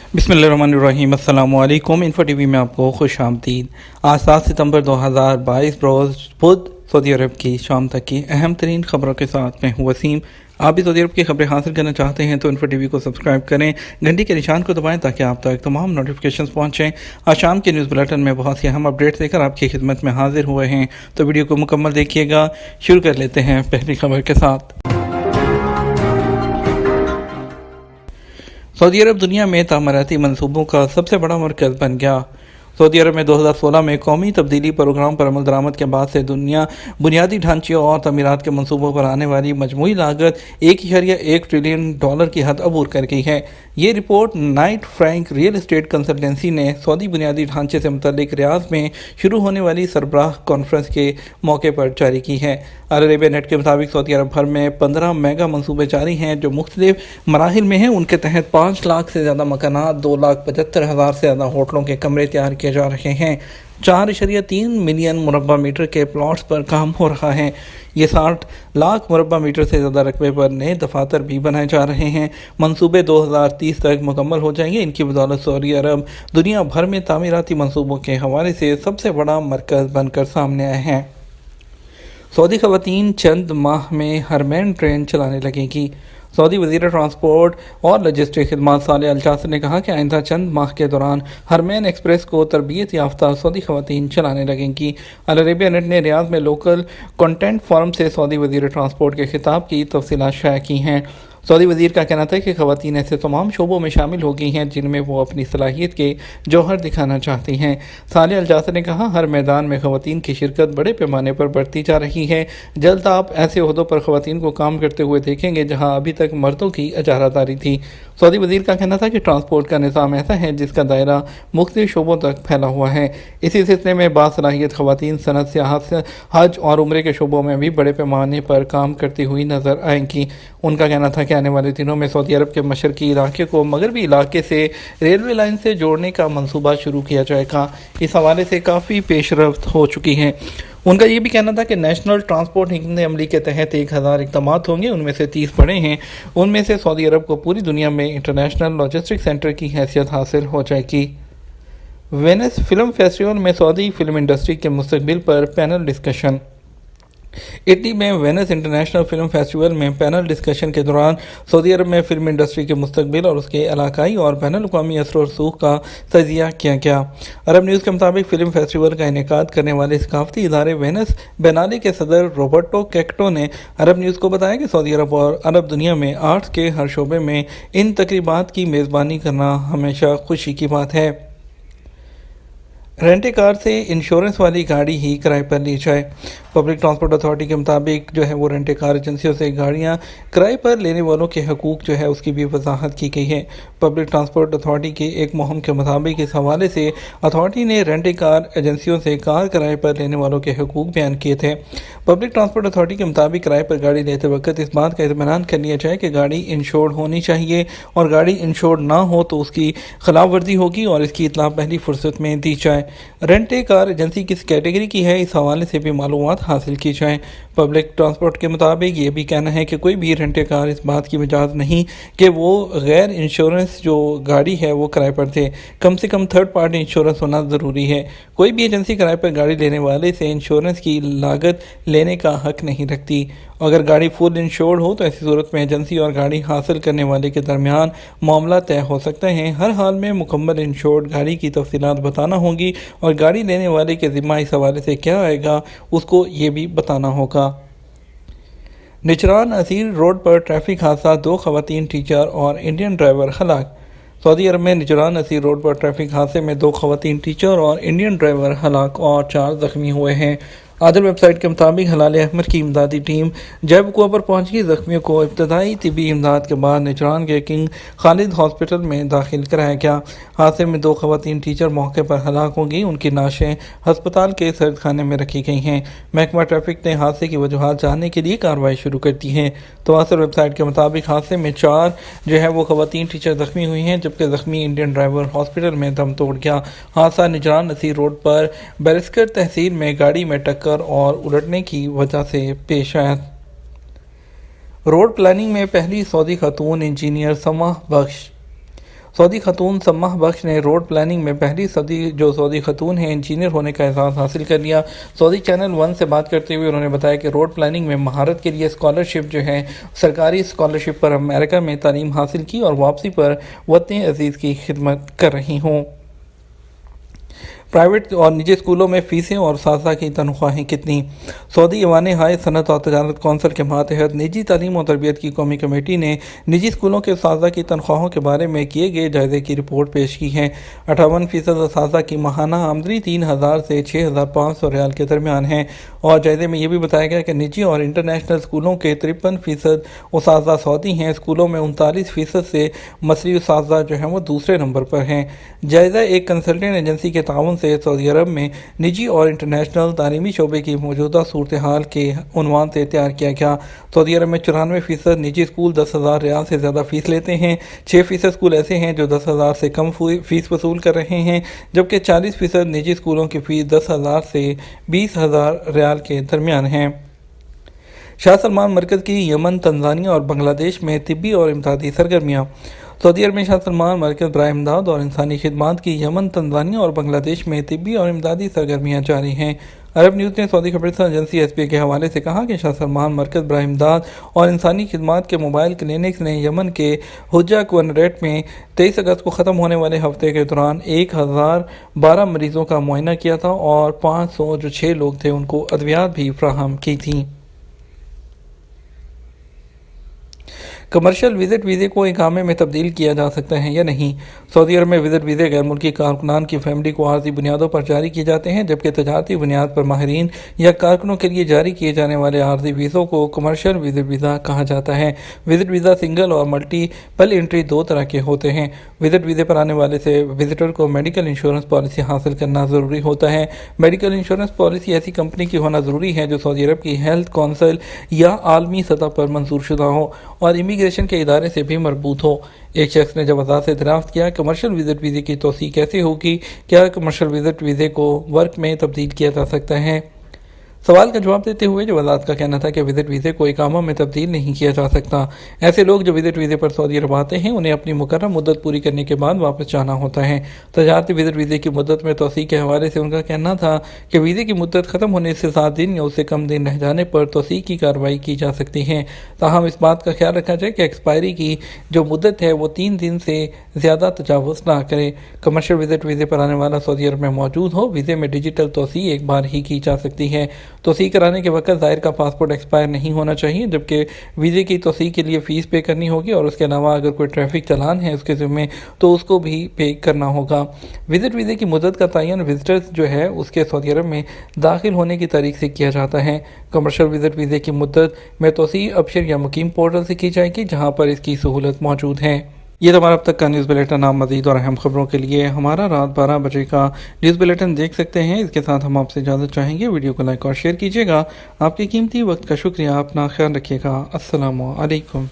बिस्मिल्लाहिर्रहमानिर्रहीम। अस्सलामु अलैकुम। इन्फो टीवी में आपको खुश आमदीद। आज 7 सितंबर 2022 रोज़ बुध सऊदी अरब की शाम तक की अहम तरीन खबरों के साथ मैं हूँ वसीम। आप भी सऊदी अरब की खबरें हासिल करना चाहते हैं तो इन्फो टीवी को सब्सक्राइब करें, घंटी के निशान को दबाएं ताकि आप तक तमाम नोटिफिकेशंस पहुँचें। आज शाम के न्यूज़ बुलेटिन में बहुत सी अहम अपडेट्स लेकर आपकी खिदमत में हाजिर हुए हैं, तो वीडियो को मुकम्मल देखिएगा। शुरू कर लेते हैं पहली खबर के साथ। सऊदी अरब दुनिया में तामीराती मनसूबों का सबसे बड़ा मरकज़ बन गया। सऊदी अरब में 2016 में कौमी तब्दीली प्रोग्राम पर अमल दरामद के बाद से दुनिया बुनियादी ढांचे और तमीरात के मनसूबों पर आने वाली मजमूई लागत $1.1 ट्रिलियन की हद अबूर कर गई है। ये report Knight Frank real estate consultancy ने सऊदी बुनियादी ढांचे से मुतल्लिक रियाद में शुरू होने वाली सरबराह कॉन्फ्रेंस के मौके पर जारी की है। अल अरेबिया नेट के मुताबिक सऊदी अरब भर में 15 मेगा मनसूबे जारी हैं जो मुख्तलिफ मराहिल में हैं। उनके तहत 5 लाख से ज़्यादा मकानात, 2,75,000 से ज़्यादा होटलों के कमरे तैयार किए जा रहे हैं। 4.3 मिलियन मुरबा मीटर के प्लॉट्स पर काम हो रहा है। ये 60 लाख मुरबा मीटर से ज़्यादा रकबे पर नए दफातर भी बनाए जा रहे हैं। मंसूबे 2030 तक मुकम्मल हो जाएंगे। इनकी बदौलत सऊदी अरब दुनिया भर में तामीराती मनसूबों के हवाले से सबसे बड़ा मरकज़ बनकर सामने आए हैं। सऊदी ख़वातीन चंद माह में हरमैन ट्रेन चलाने लगेंगी। सऊदी वज़ीर ट्रांसपोर्ट और लॉजिस्टिक खिदमात सालेह अल जासिर ने कहा कि आइंदा चंद माह के दौरान हरमैन एक्सप्रेस को तरबियत याफ्ता सऊदी ख़वातीन चलाने लगेंगी। अल अरेबिया नेट ने रियाद में लोकल कंटेंट फोरम से सऊदी वज़ीर ट्रांसपोर्ट के खिताब की तफसीलात शाया की हैं। सऊदी वज़ीर का कहना था कि ख़वातीन ऐसे तमाम शोबों में शामिल हो गई हैं जिनमें वो अपनी सलाहियत के जौहर दिखाना चाहती हैं। सालेह अल जासिर ने कहा, हर मैदान में ख़वातीन की शिरकत बड़े पैमाने पर बढ़ती जा रही है। जल्द आप ऐसे ओहदों पर ख़वातीन को काम करते हुए देखेंगे जहां अभी तक मर्दों की इजारादारी थी। सऊदी वज़ीर का कहना था कि ट्रांसपोर्ट का निज़ाम ऐसा है जिसका दायरा मुख्तलिफ शोबों तक फैला हुआ है। इसी सिलसिले में बासलाहियत ख़वातीन सनत, सियाहत, हज और उम्रे के शोबों में भी बड़े पैमाने पर काम करती हुई नज़र आएंगी। उनका कहना था कि आने वाले दिनों में सऊदी अरब के मशरकी इलाके को मगरबी इलाके से रेलवे लाइन से जोड़ने का मंसूबा शुरू किया जाएगा। इस हवाले से काफ़ी पेशरफ्त हो चुकी हैं। उनका ये भी कहना था कि नेशनल ट्रांसपोर्ट हिकमत अमली के तहत 1000 इक़दामात होंगे। उनमें से 30 बड़े हैं। उनमें से सऊदी अरब को पूरी दुनिया में इंटरनेशनल लॉजिस्टिक सेंटर की हैसियत हासिल हो जाएगी। वेनिस फिल्म फेस्टिवल में सऊदी फिल्म इंडस्ट्री के मुस्तकबिल पर पैनल डिस्कशन। इटली में वेनिस इंटरनेशनल फिल्म फेस्टिवल में पैनल डिस्कशन के दौरान सऊदी अरब में फिल्म इंडस्ट्री के मुस्तकबिल और उसके इलाकाई और बैनुल अक़वामी असर व रसूख का तजिया किया गया। अरब न्यूज़ के मुताबिक फिल्म फेस्टिवल का इनेकाद करने वाले सकाफती इदारे वेनिस बेनाले के सदर रॉबर्टो कैक्टो ने अरब न्यूज़ को बताया कि सऊदी अरब और अरब दुनिया में आर्ट्स के हर शोबे में इन तकरीबात की मेज़बानी करना हमेशा खुशी की बात है। रेंटे कार से इंश्योरेंस वाली गाड़ी ही किराए पर ली जाए। पब्लिक ट्रांसपोर्ट अथॉरिटी के मुताबिक वो रेंटे कार एजेंसियों से गाड़ियां किराए पर लेने वालों के हकूक़ उसकी भी वजाहत की गई है। पब्लिक ट्रांसपोर्ट अथॉरिटी के एक मुहिम के मुताबिक इस हवाले से अथॉरिटी ने रेंटे कार एजेंसियों से कार किराए पर लेने वालों के हकूक़ बयान किए थे। पब्लिक ट्रांसपोर्ट अथॉरिटी के मुताबिक किराए पर गाड़ी लेते वक्त इस बात का इत्मीनान कर लिया जाए कि गाड़ी इंश्योर्ड होनी चाहिए और गाड़ी इंश्योर्ड ना हो तो उसकी खिलाफ वर्जी होगी और इसकी इत्तला पहली फुर्सत में दी जाए। रेंटे कार एजेंसी किस कैटेगरी की है, इस हवाले से भी मालूमात हासिल की जाए। पब्लिक ट्रांसपोर्ट के मुताबिक ये भी कहना है कि कोई भी रेंटे कार इस बात की वजाहत नहीं कि वो गैर इंश्योरेंस जो गाड़ी है वो किराए पर दे। कम से कम थर्ड पार्टी इंश्योरेंस होना ज़रूरी है। कोई भी एजेंसी किराए पर गाड़ी लेने वाले से इंश्योरेंस की लागत लेने का हक नहीं रखती। अगर गाड़ी फुल इंश्योर्ड हो तो ऐसी सूरत में एजेंसी और गाड़ी हासिल करने वाले के दरमियान मामला तय हो सकता है। हर हाल में मुकम्मल इंश्योर्ड गाड़ी की तफसीलात बताना होगी और गाड़ी लेने वाले के ज़िम्मा इस हवाले से क्या आएगा उसको ये भी बताना होगा। निचरान असीर रोड पर ट्रैफिक हादसा, 2 ख़वातीन टीचर और इंडियन ड्राइवर हलाक। सऊदी अरब में निचरान असीर रोड पर ट्रैफिक हादसे में 2 ख़वातीन टीचर और इंडियन ड्राइवर हलाक और 4 ज़ख्मी हुए हैं। आदल वेबसाइट के मुताबिक हलाल अहमद की इमदादी टीम जयबकुआ पर पहुंची। ज़ख्मियों को इब्तदाई तिबी इमदाद के बाद निचरान के किंग खालिद हॉस्पिटल में दाखिल कराया गया। हादसे में 2 ख़वातीन टीचर मौके पर हलाक हो गई। उनकी लाशें हस्पताल के सर्द खाने में रखी गई हैं। महकमा ट्रैफिक ने हादसे की वजूहात जानने के लिए कार्रवाई शुरू कर दी है। तवासर वेबसाइट के मुताबिक हादसे में 4 वो ख़वातीन टीचर ज़ख्मी हुई हैं जबकि ज़ख्मी इंडियन ड्राइवर हॉस्पिटल में दम तोड़ गया। हादसा निचरान असीर रोड पर बैरिस्कर तहसील में गाड़ी में टक्कर और उलटने की वजह से पेश आया। रोड प्लानिंग में पहली सऊदी खातून इंजीनियर समा बख्श। सऊदी खातून सम्माह बख्श ने रोड प्लानिंग में पहली सऊदी खातून हैं इंजीनियर होने का एजाज़ हासिल कर लिया। सऊदी चैनल 1 से बात करते हुए उन्होंने बताया कि रोड प्लानिंग में महारत के लिए स्कॉलरशिप जो है, सरकारी स्कॉलरशिप पर अमेरिका में तालीम हासिल की और वापसी पर वतन अजीज़ की खिदमत कर रही हूँ। प्राइवेट और निजी स्कूलों में फ़ीसें और साजा की तनख्वाहें कितनी। सऊदी ईवान हाय सनत और तजारत कौंसिल के मातहत निजी तालीम और तरबियत की कौमी कमेटी ने निजी स्कूलों के साजा की तनख्वाहों के बारे में किए गए जायजे की रिपोर्ट पेश की है। 58% साजा की माहाना आमदनी 3000 से 6500 रियाल के दरमियान है और जायजे में यह भी बताया गया कि निजी और इंटरनेशनल स्कूलों के 53% उसाजा सऊदी हैं। स्कूलों में 39% से मसरी उसाजा जो हैं वो दूसरे नंबर पर हैं। जायजा एक कंसल्टेंट एजेंसी के ताउन से सऊदी अरब में निजी और इंटरनेशनल तालीमी शोबे की मौजूदा सूरत हाल के उन्वान से तैयार किया गया। सऊदी अरब में 94% निजी स्कूल 10,000 रियाल से ज़्यादा फ़ीस लेते हैं। 6% स्कूल ऐसे हैं जो 10,000 से कम फ़ीस वसूल कर रहे हैं, जबकि 40% निजी स्कूलों की फ़ीस 10,000 से 20,000 रियाल के दरमियान है। शाह सलमान मरकज़ की यमन, तंजानिया और बांग्लादेश में तिब्बी और इमदादी सरगर्मियाँ। सऊदी अरब में शाह सलमान मरकज़ बराए इमदाद और इंसानी खिदमात की यमन, तंजानिया और बांग्लादेश में तिब्बी और इमदादी सरगर्मियाँ जारी हैं। अरब न्यूज़ ने सऊदी खबरसां एजेंसी एसपी के हवाले से कहा कि शाह सलमान मरकज़ बराए इमदाद और इंसानी खिदमात के मोबाइल क्लिनिक्स ने यमन के हुज्जा गोवर्नरेट में 23 अगस्त को ख़त्म होने वाले हफ्ते के दौरान 1012 मरीज़ों का मुआयना किया था और 506 लोग थे उनको अद्वियात भी फराहम की थी। कमर्शियल विजिट वीज़े को इकामे में तब्दील किया जा सकता है या नहीं। सऊदी अरब में विजिट वीज़े गैर मुल्की कारकुनान की फैमिली को आर्जी बुनियादों पर जारी किए जाते हैं, जबकि तजारती बुनियाद पर माहिरीन या कारकुनों के लिए जारी किए जाने वाले आर्जी वीज़ों को कमर्शियल विजिट वीज़ा कहा जाता है। विजिट वीज़ा सिंगल और मल्टीपल एंट्री दो तरह के होते हैं। विजिट वीज़े पर आने वाले से विजिटर को मेडिकल इंश्योरेंस पॉलिसी हासिल करना ज़रूरी होता है। मेडिकल इंश्योरेंस पॉलिसी ऐसी कंपनी की होना ज़रूरी है जो सऊदी अरब की हेल्थ कौंसिल या आलमी सतह पर मंजूर शुदा हो और इमिग्रेशन के इदारे से भी मरबूत हो। एक शख्स ने जब वज़ाहत से दरियाफ्त किया कमर्शियल विजिट वीज़े की तौसीक़ कैसे होगी, क्या कमर्शियल विजिट वीज़े को वर्क में तब्दील किया जा सकता है। सवाल का जवाब देते हुए वज़ारत का कहना था कि विजिट वीज़े को इकामा में तब्दील नहीं किया जा सकता। ऐसे लोग जो विजिट वीज़े पर सऊदी अरब आते हैं उन्हें अपनी मुकर्रर मुद्दत पूरी करने के बाद वापस जाना होता है। तजारती विजिट वीज़े की मुद्दत में तौसीक़ के हवाले से उनका कहना था कि वीज़े की मुद्दत ख़त्म होने से 7 दिन या उससे कम दिन रह जाने पर तौसीक़ की कार्रवाई की जा सकती है। ताहम इस बात का ख्याल रखा जाए कि एक्सपायरी की जो मुद्दत है वो 3 दिन से ज़्यादा तजावुज़ ना करे। कमर्शियल विजिट वीज़े पर आने वाला सऊदी अरब में मौजूद हो, वीज़े में डिजिटल तौसीक़ एक बार ही की जा सकती है। तौसीक़ कराने के वक्त ज़ाहिर का पासपोर्ट एक्सपायर नहीं होना चाहिए, जबकि वीज़े की तौसीक़ के लिए फ़ीस पे करनी होगी और उसके अलावा अगर कोई ट्रैफिक चालान है उसके ज़िम्मे तो उसको भी पे करना होगा। विजिट वीज़े की मुद्दत का तयन विजिटर्स जो है उसके सऊदी अरब में दाखिल होने की तारीख से किया जाता है। कमर्शियल विजिट वीज़े की मुद्दत में तौसीक़ अबशर या मुकीम पोर्टल से की जाएगी, जहाँ पर इसकी सहूलत मौजूद है। ये तो हमारा अब तक का न्यूज़ बुलेटिन। आप मज़ीद और अहम खबरों के लिए हमारा रात 12 बजे का न्यूज़ बुलेटिन देख सकते हैं। इसके साथ हम आपसे इजाज़त चाहेंगे। वीडियो को लाइक और शेयर कीजिएगा। आपके कीमती वक्त का शुक्रिया। अपना ख्याल रखिएगा। अस्सलामु अलैकुम।